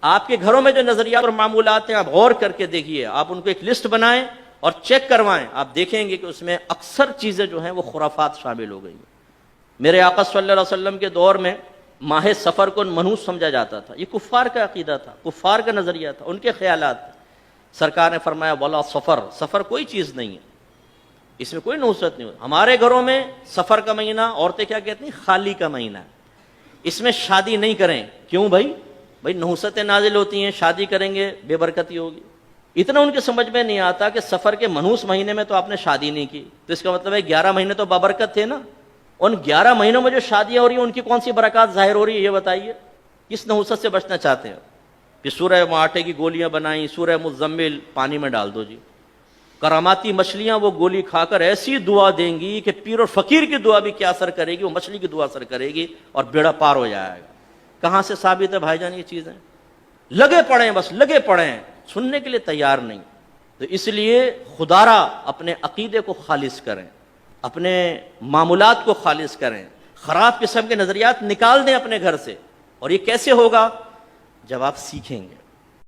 آپ کے گھروں میں جو نظریات اور معمولات ہیں آپ غور کر کے دیکھیے، آپ ان کو ایک لسٹ بنائیں اور چیک کروائیں، آپ دیکھیں گے کہ اس میں اکثر چیزیں جو ہیں وہ خرافات شامل ہو گئی ہیں۔ میرے آقا صلی اللہ علیہ وسلم کے دور میں ماہ سفر کو منحوس سمجھا جاتا تھا، یہ کفار کا عقیدہ تھا، کفار کا نظریہ تھا، ان کے خیالات تھے۔ سرکار نے فرمایا ولا سفر، سفر کوئی چیز نہیں ہے، اس میں کوئی نحوست نہیں ہوتی۔ ہمارے گھروں میں سفر کا مہینہ عورتیں کیا کہتی ہیں؟ خالی کا مہینہ ہے، اس میں شادی نہیں کریں۔ کیوں بھائی؟ نحوستیں نازل ہوتی ہیں، شادی کریں گے بے برکتی ہوگی۔ اتنا ان کے سمجھ میں نہیں آتا کہ سفر کے منحوس مہینے میں تو آپ نے شادی نہیں کی، تو اس کا مطلب ہے 11 مہینے تو بابرکت تھے نا، ان 11 مہینوں میں جو شادیاں ہو رہی ہیں ان کی کون سی برکات ظاہر ہو رہی ہے؟ یہ بتائیے، کس نحوست سے بچنا چاہتے ہیں؟ کہ سورہ آٹے کی گولیاں بنائیں، سورہ مزمل پانی میں ڈال دو جی، کراماتی مچھلیاں وہ گولی کھا کر ایسی دعا دیں گی کہ پیر اور فقیر کی دعا بھی کیا اثر کرے گی، وہ مچھلی کی دعا اثر کرے گی اور بیڑا پار ہو جائے گا۔ کہاں سے ثابت ہے بھائی جان یہ چیزیں؟ لگے پڑے ہیں، بس لگے پڑے ہیں، سننے کے لیے تیار نہیں۔ تو اس لیے خدارا اپنے عقیدے کو خالص کریں، اپنے معمولات کو خالص کریں، خراب قسم کے نظریات نکال دیں اپنے گھر سے۔ اور یہ کیسے ہوگا؟ جب آپ سیکھیں گے۔